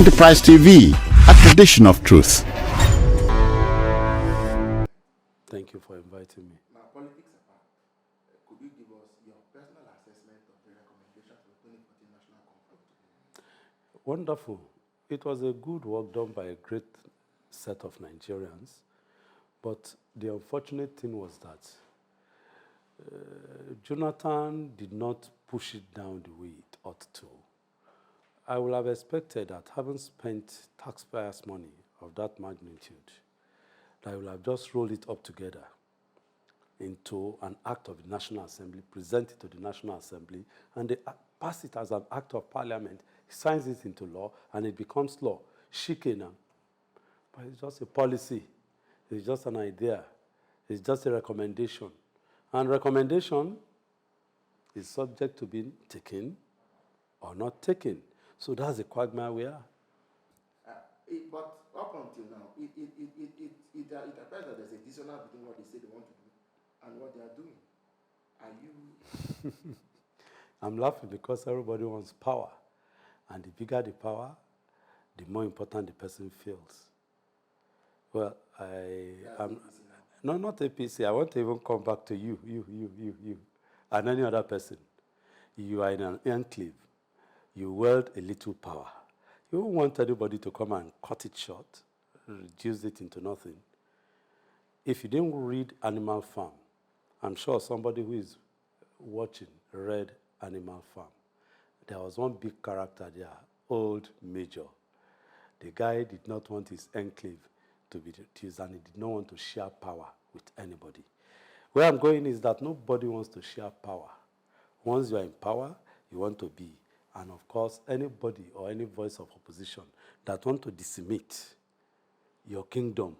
Enterprise TV, a tradition of truth. Thank you for inviting me. Now, politics apart, could you give us your personal assessment of the recommendations of the 2014 National Confab? Wonderful. It was a good work done by a great set of Nigerians, but the unfortunate thing was that Jonathan did not push it down the way it ought to. I would have expected that, having spent taxpayers' money of that magnitude, that I will have just rolled it up together into an act of the National Assembly, present it to the National Assembly, and they pass it as an act of parliament, signs it into law, and it becomes law. Shikena. But it's just a policy. It's just an idea. It's just a recommendation. And recommendation is subject to being taken or not taken. So that's the quagmire we are. But up until now, it appears that there's a dissonance between what they say they want to do and what they are doing. Are you? I'm laughing because everybody wants power. And the bigger the power, the more important the person feels. Well, no, not APC. I want to even come back to you, and any other person. You are in an enclave. You wield a little power. You don't want anybody to come and cut it short, reduce it into nothing. If you didn't read Animal Farm, I'm sure somebody who is watching read Animal Farm. There was one big character there, Old Major. The guy did not want his enclave to be reduced, and he did not want to share power with anybody. Where I'm going is that nobody wants to share power. Once you are in power, you want to be. And of course, anybody or any voice of opposition that want to decimate your kingdom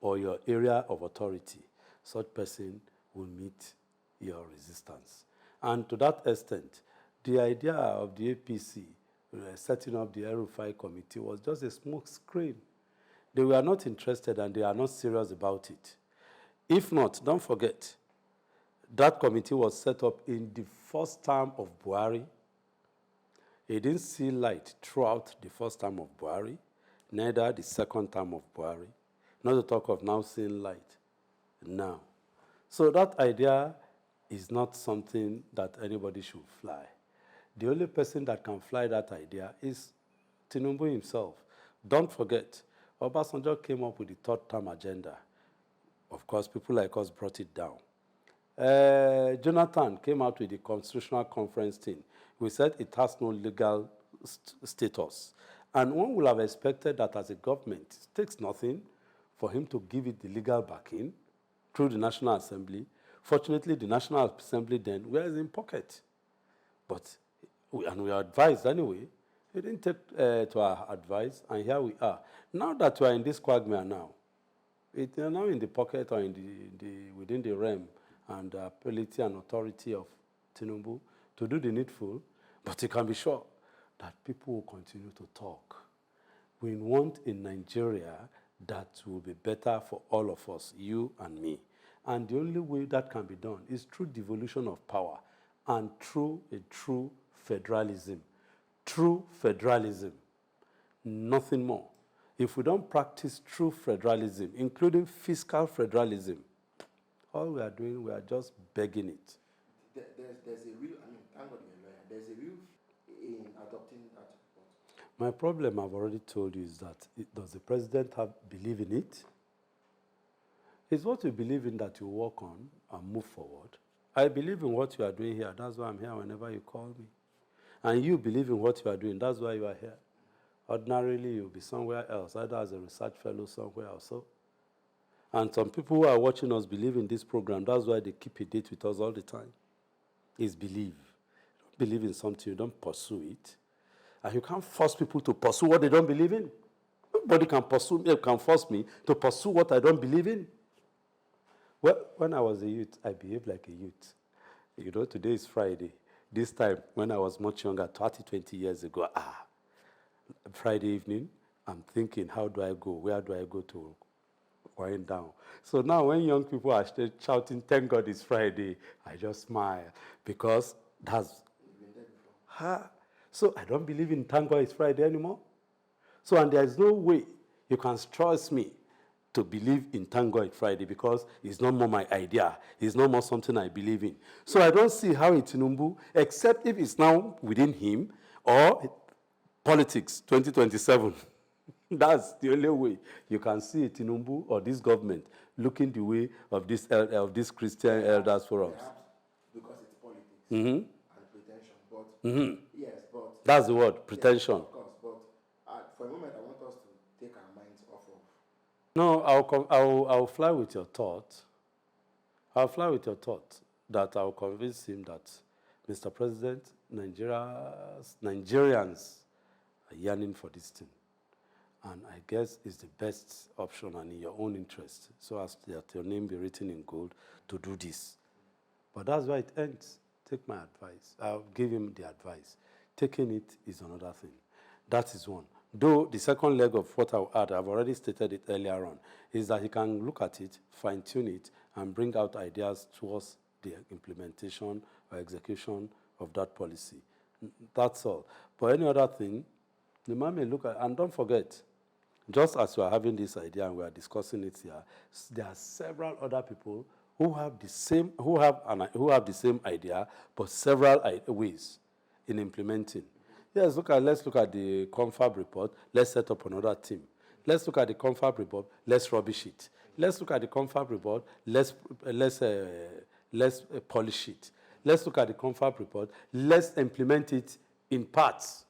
or your area of authority, such person will meet your resistance. And to that extent, the idea of the APC setting up the El-Rufai committee was just a smoke screen. They were not interested and they are not serious about it. If not, don't forget, that committee was set up in the first term of Buhari. It didn't see light throughout the first term of Buhari, neither the second term of Buhari, not to talk of now seeing light now. So that idea is not something that anybody should fly. The only person that can fly that idea is Tinubu himself. Don't forget, Obasanjo came up with the third term agenda. Of course, people like us brought it down. Jonathan came out with the Constitutional Conference thing. We said it has no legal status. And one would have expected that as a government, it takes nothing for him to give it the legal backing through the National Assembly. Fortunately, the National Assembly then was in pocket. But, we are advised anyway. He didn't take to our advice, and here we are. Now that we are in this quagmire now, it is now in the pocket or within the realm and ability and authority of Tinubu to do the needful, but you can be sure that people will continue to talk. We want a Nigeria that will be better for all of us, you and me. And the only way that can be done is through devolution of power and through a true federalism. True federalism, nothing more. If we don't practice true federalism, including fiscal federalism, all we are doing, we are just begging it. There's a real, thank God you're a lawyer, there's a real in adopting that report. My problem, I've already told you, is that does the president believe in it? It's what you believe in that you work on and move forward. I believe in what you are doing here. That's why I'm here whenever you call me. And you believe in what you are doing. That's why you are here. Ordinarily, you'll be somewhere else, either as a research fellow somewhere or so. And some people who are watching us believe in this program. That's why they keep a date with us all the time. Is believe. You don't believe in something, you don't pursue it. And you can't force people to pursue what they don't believe in. Nobody can force me to pursue what I don't believe in. Well, when I was a youth, I behaved like a youth. You know, today is Friday. This time, when I was much younger, 20 years ago, Friday evening, I'm thinking, how do I go? Where do I go to wind down? So now when young people are still shouting, thank God it's Friday, I just smile because that's... So I don't believe in thank God it's Friday anymore. So, and there is no way you can trust me to believe in Thank God It's Friday because it's no more my idea. It's no more something I believe in. So I don't see how it's Tinubu, except if it's now within him or politics 2027. That's the only way you can see Tinubu or this government looking the way of this Christian elders forums. Perhaps because it's politics and pretension, but yes, but That's the word, pretension. yes, of course, but for a moment, I want us to take our minds off of. No, I'll fly with your thought. I'll fly with your thought that I'll convince him that, Mr. President, Nigerians are yearning for this thing. And I guess it's the best option and in your own interest, so as that your name be written in gold to do this. But that's why it ends. Take my advice. I'll give him the advice. Taking it is another thing. That is one. Though the second leg of what I'll add, I've already stated it earlier on, is that he can look at it, fine-tune it, and bring out ideas towards the implementation or execution of that policy. That's all. But any other thing, the man may look at, and don't forget, just as we are having this idea and we are discussing it here, there are several other people who have the same idea, but several ways in implementing. Yes, let's look at the Confab report. Let's set up another team. Let's look at the Confab report. Let's rubbish it. Let's look at the Confab report. Let's polish it. Let's look at the Confab report. Let's implement it in parts.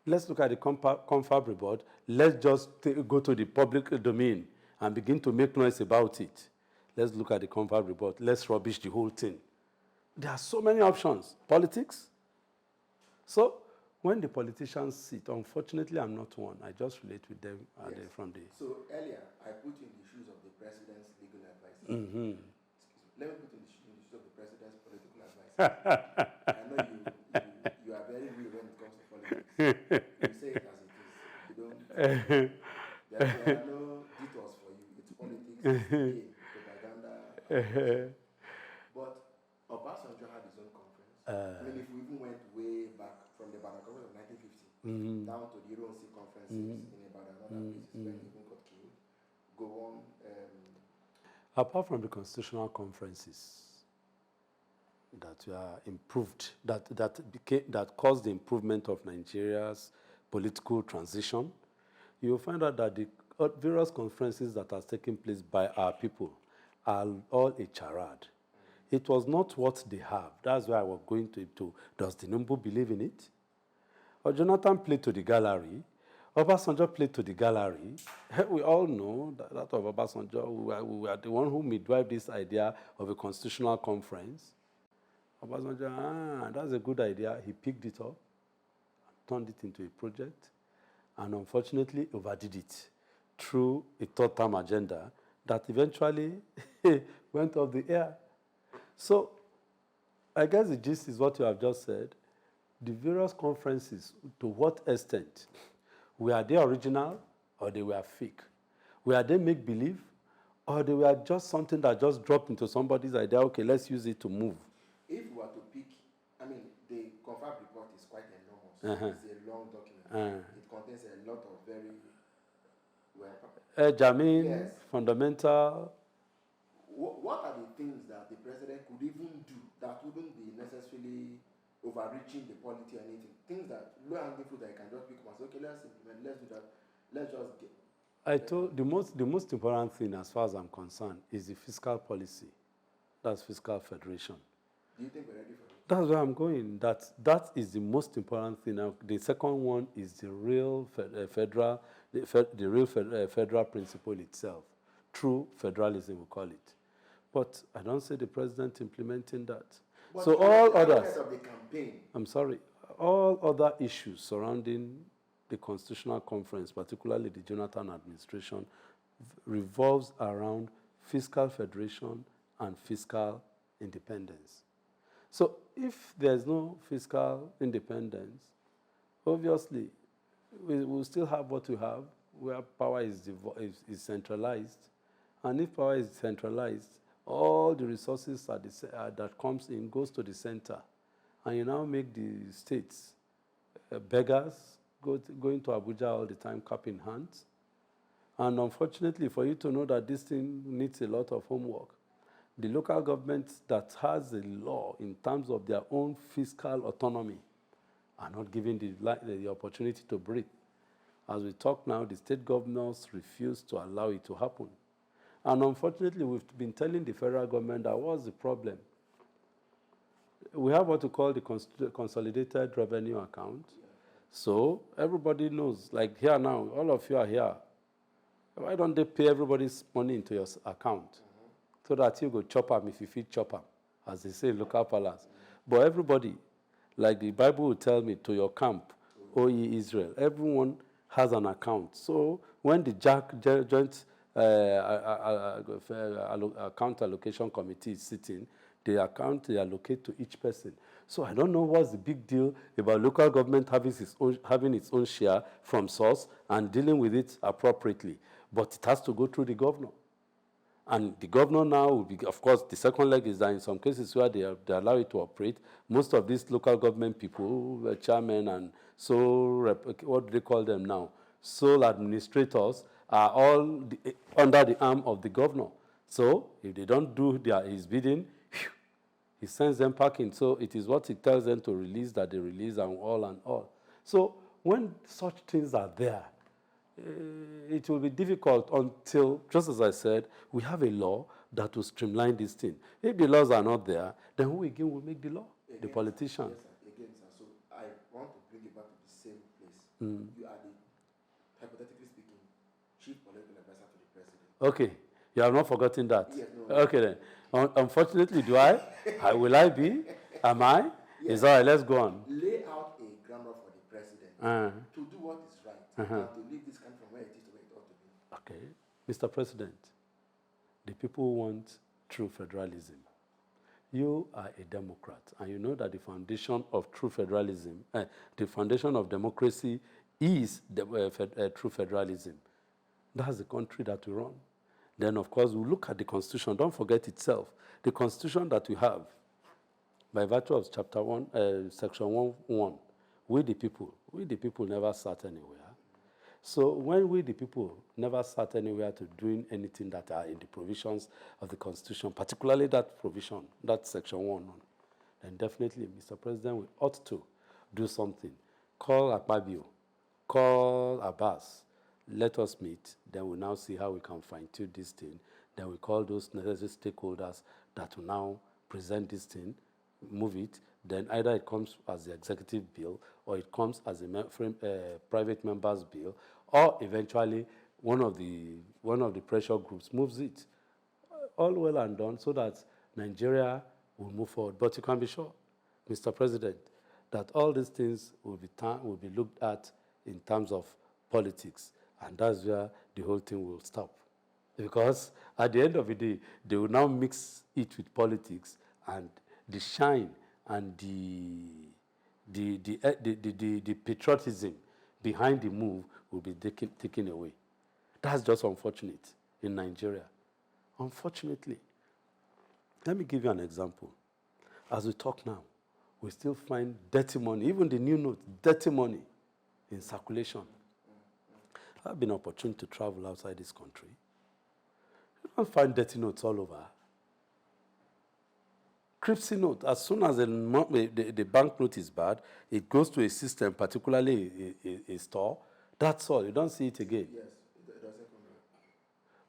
Let's look at the Confab report. Let's just go to the public domain and begin to make noise about it. Let's look at the Confab report. Let's rubbish the whole thing. There are so many options. Politics. So when the politicians sit, unfortunately, I'm not one. I just relate with them from the. So earlier, I put you in the shoes of the president's legal advisor. Let me put you in the shoes of the president's political advisor. I know you are very real when it comes to politics. You say it as it is. You don't. There are no detours for you. It's politics, it's game, propaganda. But Obasanjo had his own conference. I mean, if we even went way back from the Ibadan conference of 1950 down to the Ironsi conferences in Ibadan and other places when he even got killed, go on. Apart from the constitutional conferences that were improved, that caused the improvement of Nigeria's political transition, you will find out that the various conferences that are taking place by our people are all a charade. It was not what they have. That's why I was going to does Tinubu believe in it? Or Jonathan played to the gallery. Obasanjo played to the gallery. We all know that of Obasanjo, we are the one who midwife this idea of a constitutional conference. Obasanjo, that's a good idea. He picked it up, turned it into a project, and unfortunately overdid it through a third-term agenda that eventually went off the air. So I guess the gist is what you have just said. The various conferences, to what extent? Were they original or they were fake? Were they make-believe or they were just something that just dropped into somebody's idea, okay, let's use it to move? If we were to pick, I mean, the Confab report is quite enormous. It's a long document. It contains a lot of very germane, fundamental. What are the things that the president could even do that wouldn't be necessarily overreaching the polity or anything? Things that low-hanging fruit that you can just pick up and say, okay, let's implement, let's do that, let's just get. I told the most important thing, as far as I'm concerned, is the fiscal policy. That's fiscal federation. Do you think we're ready for it? That's where I'm going. That is the most important thing. Now, the second one is the real federal principle itself. True federalism, we call it. But I don't see the president implementing that. But so all others. Of the campaign. I'm sorry. All other issues surrounding the Constitutional Conference, particularly the Jonathan administration, revolves around fiscal federation and fiscal independence. So if there's no fiscal independence, obviously we will still have what we have, where power is centralized. And if power is centralized, all the resources that comes in goes to the center. And you now make the states beggars going to Abuja all the time, cap in hands. And unfortunately, for you to know that this thing needs a lot of homework, the local government that has a law in terms of their own fiscal autonomy are not given the opportunity to breathe. As we talk now, the state governors refuse to allow it to happen. And unfortunately, we've been telling the federal government that what's the problem? We have what we call the consolidated revenue account. So everybody knows, like here now, all of you are here. Why don't they pay everybody's money into your account? So that you go chop them if you feel chop them, as they say in local palace. But everybody, like the Bible will tell me, to your camp, O ye Israel, everyone has an account. So when the joint account allocation committee is sitting, the account they allocate to each person. So I don't know what's the big deal about local government having its own share from source and dealing with it appropriately. But it has to go through the governor. And the governor now will be, of course, the second leg is that in some cases where they allow it to operate, most of these local government people, chairmen and what do they call them now? Sole administrators are all under the arm of the governor. So if they don't do his bidding, he sends them packing. So it is what he tells them to release that they release and all. So when such things are there, it will be difficult until, just as I said, we have a law that will streamline this thing. If the laws are not there, then who again will make the law? Again, the politicians. Yes, again, sir. So I want to bring it back to the same place. You are the, hypothetically speaking, chief political advisor to the president. Okay. You have not forgotten that? Yes, no. Okay then. Unfortunately, do I? Will I be? Am I? Yes. It's all right, let's go on. Lay out a groundwork for the president to do what is right and to leave this country from where it is to where it ought to be. Okay. Mr. President, the people want true federalism. You are a Democrat, and you know that the foundation of true federalism, the foundation of democracy is true federalism. That's the country that we run. Then, of course, we look at the Constitution. Don't forget itself. The Constitution that we have, by virtue of Chapter 1, Section 1, we the people never sat anywhere. So when we the people never sat anywhere to doing anything that are in the provisions of the Constitution, particularly that provision, that Section 1, then definitely, Mr. President, we ought to do something. Call Akpabio, call Abbas, let us meet, then we'll now see how we can fine-tune this thing. Then we call those necessary stakeholders that will now present this thing, move it, then either it comes as the executive bill or it comes as a private member's bill, or eventually one of the pressure groups moves it. All well and done so that Nigeria will move forward. But you can be sure, Mr. President, that all these things will be looked at in terms of politics. And that's where the whole thing will stop. Because at the end of the day, they will now mix it with politics, and the shine and the patriotism behind the move will be taken away. That's just unfortunate in Nigeria. Unfortunately. Let me give you an example. As we talk now, we still find dirty money, even the new notes, dirty money in circulation. I've been opportune to travel outside this country. You don't find dirty notes all over. Cripsy note, as soon as the banknote is bad, it goes to a system, particularly a store. That's all. You don't see it again. Yes, it doesn't come back.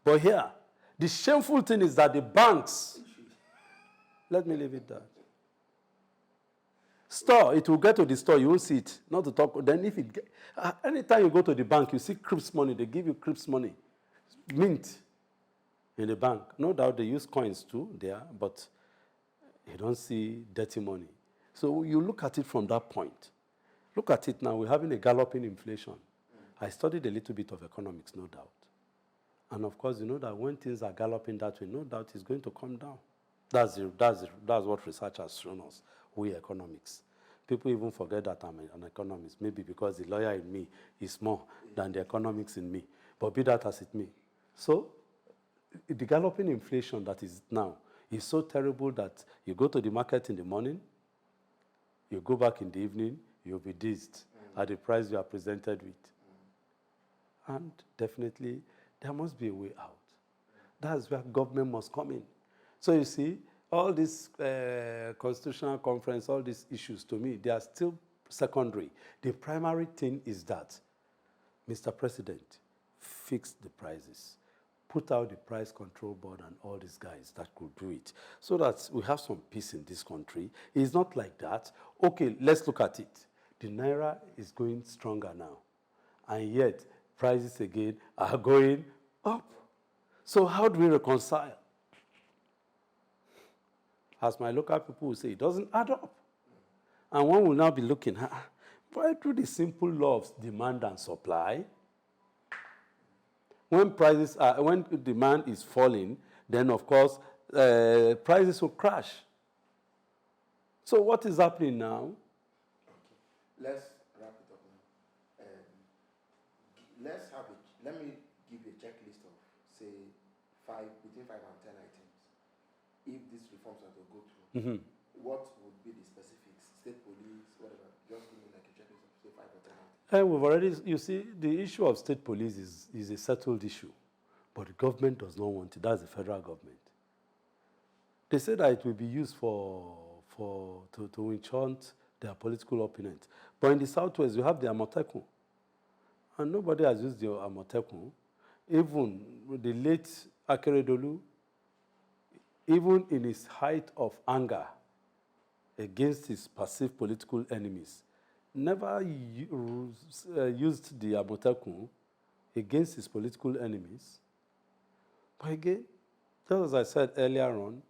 But here, the shameful thing is that the banks, let me leave it that. Store, it will get to the store, you won't see it. Not to talk. Then if it anytime you go to the bank, you see Crips money, they give you Crips money. Mint in the bank. No doubt they use coins too there, but you don't see dirty money. So you look at it from that point. Look at it now, we're having a galloping inflation. I studied a little bit of economics, no doubt. And of course, you know that when things are galloping that way, no doubt it's going to come down. That's what research has shown us, we economics. People even forget that I'm an economist, maybe because the lawyer in me is more than the economics in me. But be that as it may. So the galloping inflation that is now is so terrible that you go to the market in the morning, you go back in the evening, you'll be dazed. at the price you are presented with. And definitely, there must be a way out. That's where government must come in. So you see, all this constitutional conference, all these issues, to me, they are still secondary. The primary thing is that, Mr. President, fix the prices. Put out the price control board and all these guys that could do it, so that we have some peace in this country. It's not like that. Okay, let's look at it. The Naira is going stronger now, and yet prices again are going up. So how do we reconcile? As my local people will say, it doesn't add up. And one will now be looking, why do the simple laws demand and supply? When when demand is falling, then of course prices will crash. So what is happening now? Okay. Let's wrap it up now. Let me give you a checklist of, say, between 5 and 10 items. If these reforms are to go through, what would be the specifics? State police, whatever. Just give me like a checklist of, say, 5 or 10 items. We've already, you see, the issue of state police is a settled issue, but the government does not want it. That's the federal government. They say that it will be used to enchant their political opponent. But in the Southwest, you have the Amotekun, and nobody has used the Amotekun. Even the late Akeredolu, even in his height of anger against his perceived political enemies, never used the Amotekun against his political enemies. But again, just as I said earlier on,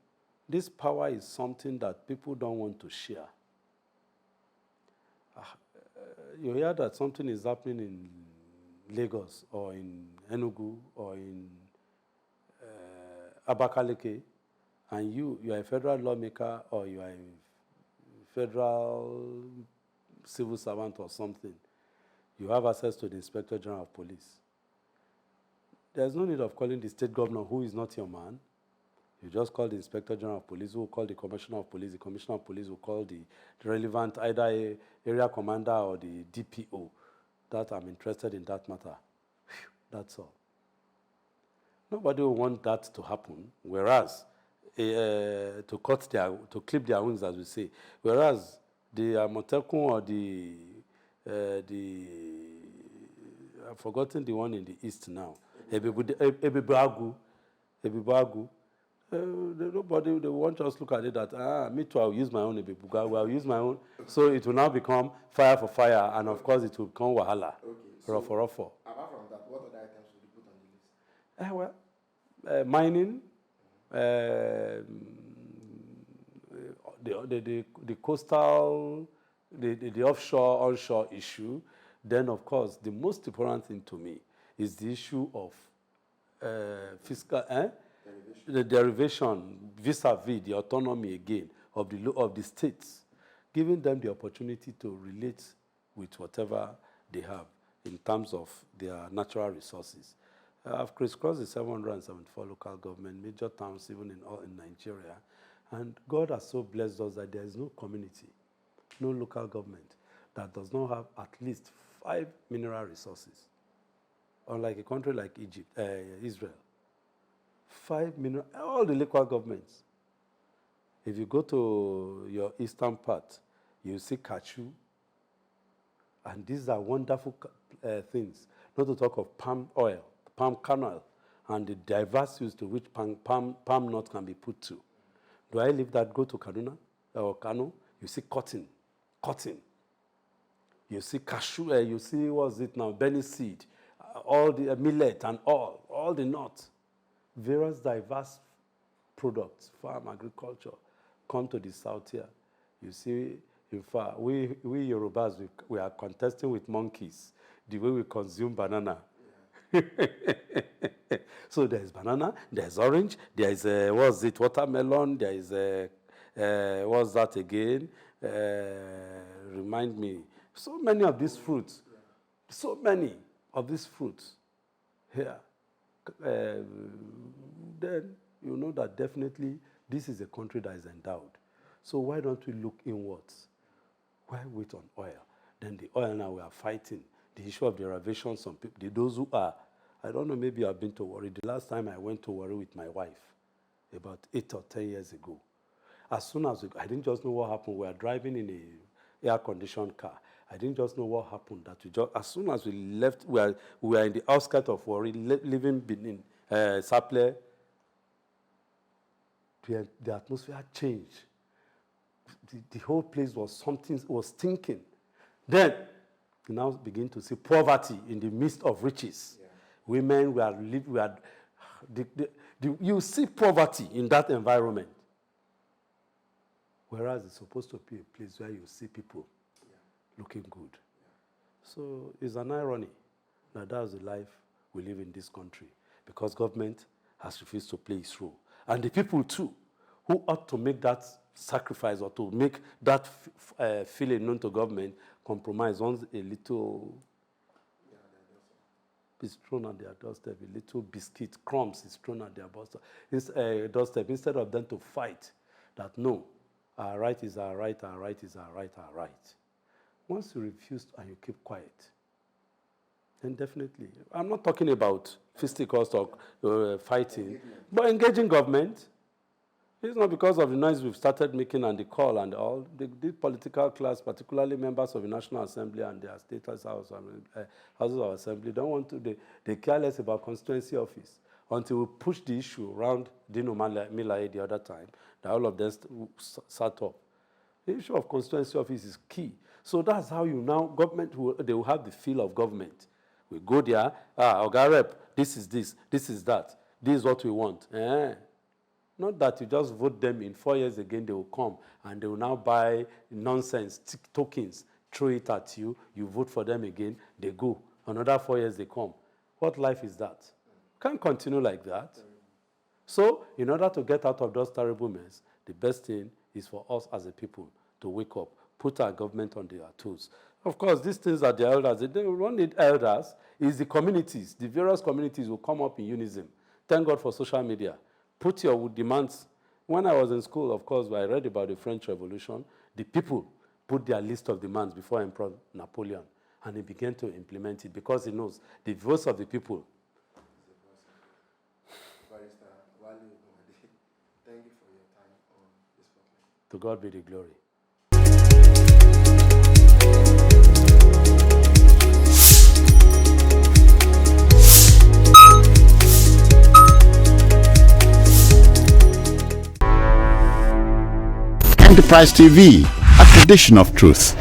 this power is something that people don't want to share. You hear that something is happening in Lagos or in Enugu or in Abakaliki, and you are a federal lawmaker or you are a federal civil servant or something, you have access to the Inspector General of Police. There's no need of calling the state governor, who is not your man. You just call the Inspector General of Police, who will call the Commissioner of Police. The Commissioner of Police will call the relevant either area commander or the DPO. That I'm interested in that matter. That's all. Nobody will want that to happen, whereas to clip their wings, as we say. Whereas the Amotekun or I've forgotten the one in the east now. Ebibagu. Nobody, they won't just look at it that, me too, I'll use my own Ebibagu, I'll use my own. So it will now become fire for fire, and of course it will become wahala. Okay. So apart from that, what other items would you put on the list? Mining, the coastal, the offshore, onshore issue. Then, of course, the most important thing to me is the issue of fiscal, the derivation vis-a-vis the autonomy again of the states, giving them the opportunity to relate with whatever they have in terms of their natural resources. I've crisscrossed the 774 local government, major towns, even in Nigeria, and God has so blessed us that there is no community, no local government that does not have at least 5 mineral resources. Unlike a country like Israel, 5 mineral, all the local governments. If you go to your eastern part, you see cashew, and these are wonderful things. Not to talk of palm oil, palm kernel, and the diverse use to which palm nut can be put to. Do I leave that, go to Kaduna or Kano? You see cotton. You see cashew, you see, what's it now, Benny seed, all the millet and all the nuts. Various diverse products, farm agriculture, come to the south here. You see, in fact, we Yorubas, we are contesting with monkeys the way we consume banana. Yeah. So there's banana, there's orange, there's watermelon, there is what's that again? Remind me. So many of these fruits. Yeah. So many of these fruits here. Then you know that definitely this is a country that is endowed. So why don't we look inwards? Why wait on oil? Then the oil now we are fighting. The issue of derivation, some people, those who are, I don't know, maybe I've been to Warri. The last time I went to Warri with my wife, about 8 or 10 years ago, as soon as I didn't just know what happened. We were driving in a air-conditioned car. I didn't just know what happened. That as soon as we left, we were in the outskirts of Warri, living Benin, Saple. The atmosphere changed. The whole place was stinking. Then you now begin to see poverty in the midst of riches. Yeah. Women you see poverty in that environment. Whereas it's supposed to be a place where you see people looking good. Yeah. So it's an irony that that's the life we live in this country, because government has refused to play its role. And the people too, who ought to make that sacrifice or to make that feeling known to government, compromise once a little is thrown at their doorstep, a little biscuit, crumbs is thrown at their doorstep, instead of them to fight that no, our right is our right, our right is our right, our right. Once you refuse and you keep quiet, then definitely, I'm not talking about fisticuffs or fighting, but engaging government. It's not because of the noise we've started making and the call and all. The political class, particularly members of the National Assembly and their state houses of assembly, don't want to, they care less about constituency office until we push the issue around Dino Milaye the other time, that all of them sat up. The issue of constituency office is key. So that's how you now, they will have the feel of government. We go there, Oga Rep, this is this is that, this is what we want. Not that you just vote them in 4 years again, they will come and they will now buy nonsense tokens, throw it at you, you vote for them again, they go. Another 4 years they come. What life is that? Can't continue like that. So, in order to get out of those terrible mess, the best thing is for us as a people to wake up, put our government on their toes. Of course, these things are the elders. They don't need elders. It's the communities. The various communities will come up in unison. Thank God for social media. Put your demands. When I was in school, of course, I read about the French Revolution. The people put their list of demands before Emperor Napoleon, and he began to implement it because he knows the voice of the people. Thank you for your time on this podcast. To God be the glory. Enterprise TV, a tradition of truth.